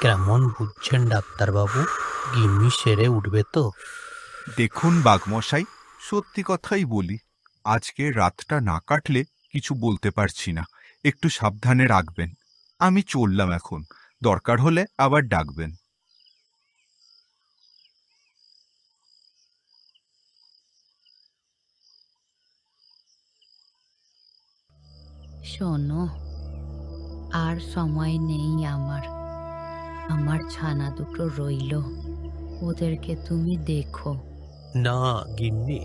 কেমন বুঝছেন ডাক্তারবাবু? গিন্নি সেরে উঠবে তো? দেখুন বাঘমশাই, সত্যি কথাই বলি, আজকে রাতটা না কাটলে কিছু বলতে পারছি না। একটু সাবধানে রাখবেন। আমি চললাম এখন, দরকার হলে আবার ডাকবেন। শোনো, আর সময় নেই আমার। আমার ছানা দুটো রইল, ওদেরকে তুমি দেখো। না গিন্নি,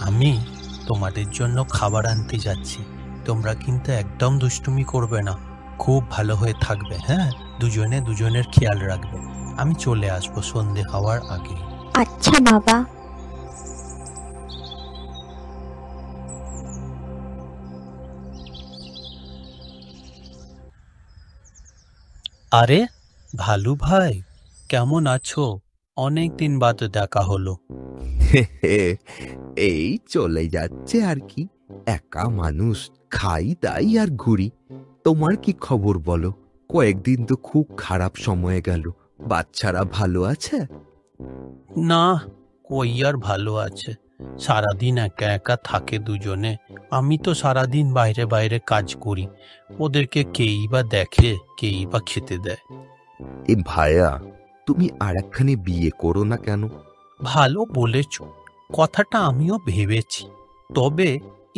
আমি তোমাদের জন্য খাবার আনতে যাচ্ছি। তোমরা কিন্তু একদম দুষ্টুমি করবে না, খুব ভালো হয়ে থাকবে। হ্যাঁ, দুজনে দুজনের খেয়াল রাখবে। আমি চলে আসবো সন্ধে হওয়ার আগে। আচ্ছা বাবা। আরে ভালু ভাই, কেমন আছো? অনেক দিন বাদ দেখা হলো। এই চলে যাচ্ছে আর কি, একা মানুষ, খাই দাই আর ঘুরি। তোমার কি খবর বলো? কয়েকদিন তো খুব খারাপ সময়ে গেল। বাচ্চারা ভালো আছে? না, কই আর ভালো আছে, সারাদিন একা একা থাকে দুজনে। আমি তো সারাদিন বাইরে বাইরে কাজ করি, ওদেরকে কেই বা দেখে, কেই বা খেতে দেয়। এ ভাইয়া, তুমি আর একখানে বিয়ে করো না কেন? ভালো বলেছ, কথাটা আমিও ভেবেছি। তবে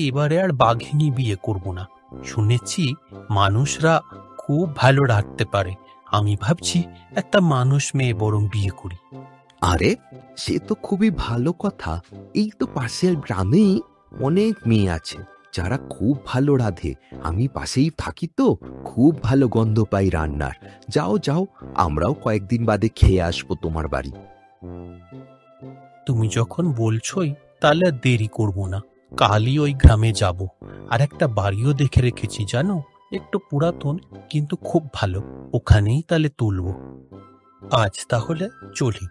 এবারে আর বাঘিনী বিয়ে করব না। শুনেছি মানুষরা খুব ভালো রাখতে পারে। আমি ভাবছি একটা মানুষ মেয়ে বরং বিয়ে করি। আরে সে তো খুবই ভালো কথা। এই তো পাশের গ্রামেই অনেক মেয়ে আছে যারা খুব ভালো রাঁধে। আমি পাশেই থাকি তো, খুব ভালো গন্ধ পাই রান্নার। যাও যাও, আমরাও কয়েকদিন বাদে খেয়ে আসবো তোমার বাড়ি। তুমি যখন বলছোই, তাহলে আর দেরি করব না, কালই ওই গ্রামে যাব। আর একটা বাড়িও দেখে রেখেছি জানো, একটু পুরাতন কিন্তু খুব ভালো। ওখানেই তাহলে তুলব। আজ তাহলে চলি।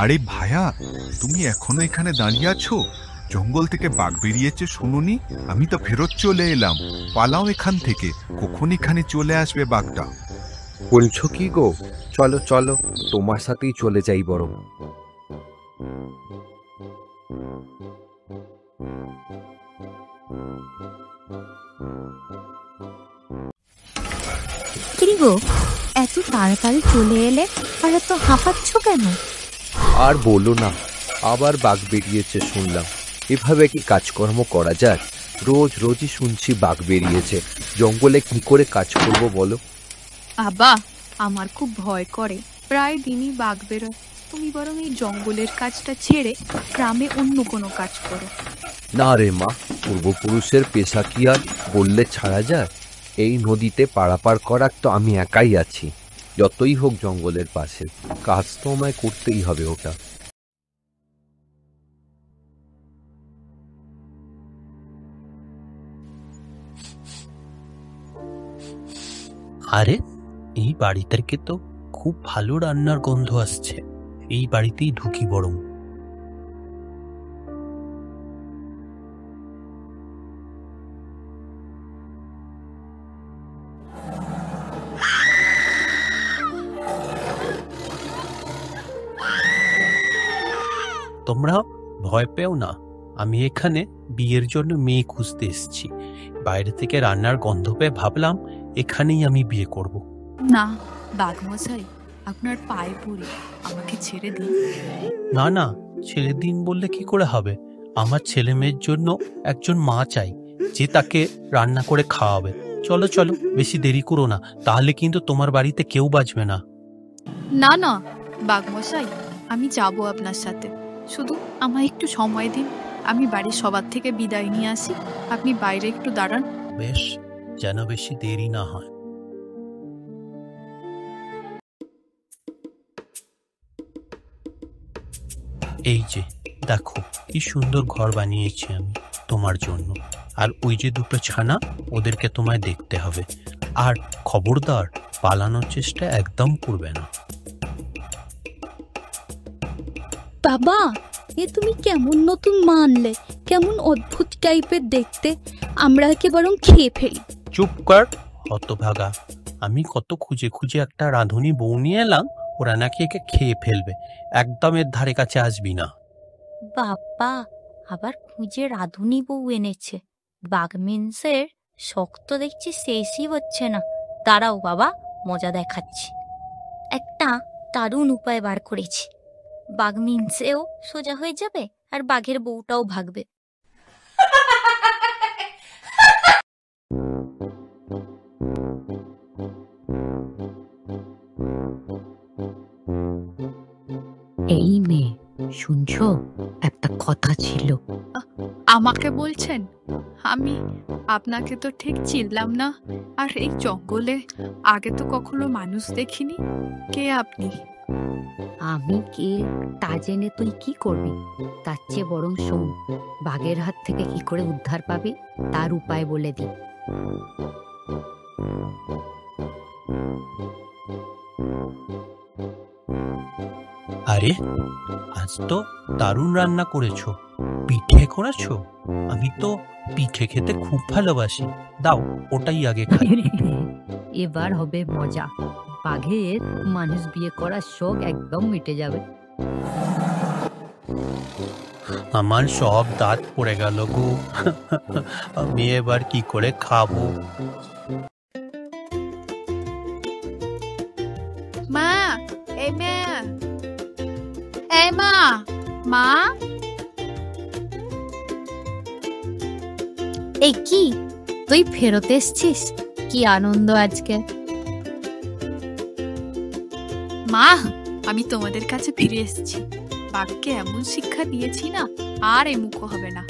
আরে ভায়া, তুমি এখনো এখানে দাঁড়িয়ে আছো? জঙ্গল থেকে বাঘ বেরিয়েছে শুনুনি? আমি তো ফেরত চলে এলাম। পালাও এখান থেকে, কখন এখানে চলে আসবে বাঘটা। বলছো কি গো? চলো চলো, তোমার সাথেই চলে যাই বরং। কি গো, এত তাড়াতাড়ি চলে এলে, আর এত হাঁপাচ্ছ কেন? আর বলো না, আবার বাঘ বেরিয়েছে শুনলাম। এভাবে কি কাজকর্ম করা যায়? রোজ রোজই শুনছি বাঘ বেরিয়েছে। জঙ্গলে কি করে কাজ করব বলো? বাবা, আমার খুব ভয় করে, প্রায় দিনই বাঘ বেরোয়। তুমি বরং এই জঙ্গলের কাজটা ছেড়ে গ্রামে অন্য কোনো কাজ করো। না রে মা, পূর্বপুরুষের পেশা কি আর বললে ছাড়া যায়? এই নদীতে পারাপার করার তো আমি একাই আছি। যতই হোক জঙ্গলের পাশে, কাজ তো আমায় করতেই হবে ওটা। আরে এই বাড়ি থেকে তো খুব ভালো রান্নার গন্ধ আসছে। এই বাড়িতেই ঢুকি বরং। তোমরা ভয় পেও না, আমি এখানে বিয়ের জন্য মেয়ে খুঁজতে এসেছি। বাইরে থেকে রান্নার গন্ধ পেয়ে ভাবলাম এখানেই আমি বিয়ে করব। না বাঘমশাই, আপনার পায়ে পড়ি, আমাকে ছেড়ে দিন। না না, ছেড়ে দিন বললে কি করে হবে? আমার ছেলে মেয়ের জন্য একজন মা চাই, যে তাকে রান্না করে খাওয়াবে। চলো চলো, বেশি দেরি করো না, তাহলে কিন্তু তোমার বাড়িতে কেউ বাঁচবে না। না না বাঘমশাই, আমি যাব আপনার সাথে, শুধু আমায় একটু সময় দিন। আমি বাড়ির সবার থেকে বিদায় নিয়ে আসি, আপনি বাইরে একটু দাঁড়ান। বেশ, যেন বেশি দেরি না হয়। এই যে দেখো, কি সুন্দর ঘর বানিয়েছি আমি তোমার জন্য। আর ওই যে দুটো ছানা, ওদেরকে তোমায় দেখতে হবে। আর খবরদার, পালানোর চেষ্টা একদম করবে না। বাবা, এ তুমি কেমন নতুন মা আনলে? কেমন অদ্ভুত টাইপের দেখতে। আমরা একে বরং খেয়ে ফেলি। চুপ কর হতভাগা, আমি কত খুঁজে খুঁজে একটা রাঁধুনি বউ নিয়ে এলাম, ওরা নাকি একে খেয়ে ফেলবে। একদম এর ধারে কাছে আসবি না। বাবা, আবার খুঁজে রাঁধুনি বউ এনেছে। বাঘমিন্সের শক্ত দেখছি শেষই হচ্ছে না। দাঁড়াও বাবা, মজা দেখাচ্ছি। একটা দারুণ উপায় বার করেছি। বাঘমিন্সেও সোজা হয়ে যাবে আর বাঘের বউটাও ভাগবে। এই মেয়ে, শুনছো? একটা কথা ছিল। আমাকে বলছেন? আমি আপনাকে তো ঠিক চিনলাম না। আর এই জঙ্গলে আগে তো কখনো মানুষ দেখিনি। কে আপনি? আমি কে তা জেনে তুই কি করবি? তার চেয়ে বরং শোন, বাঘের হাত থেকে কি করে উদ্ধার পাবি তার উপায় বলে দিই। আরে, আজ তো দারুণ রান্না করেছো। পিঠে করেছো? আমি তো পিঠে খেতে খুব ভালোবাসি। দাও, ওটাই আগে খাই। এবার হবে মজা। বাঘের মানুষ বিয়ে করার শখ একদম মিটে যাবে। আমার সব দাঁত পড়ে গেল গো। আমি এবার কি করে খাবো? মা, এই মা, এই মা, মা। এই কি, তুই ফেরত এসছিস? কি আনন্দ আজকে। মা, আমি তোমাদের কাছে ফিরে এসেছি। বাঘকে এমন শিক্ষা দিয়েছি না, আর এ মুখো হবে না।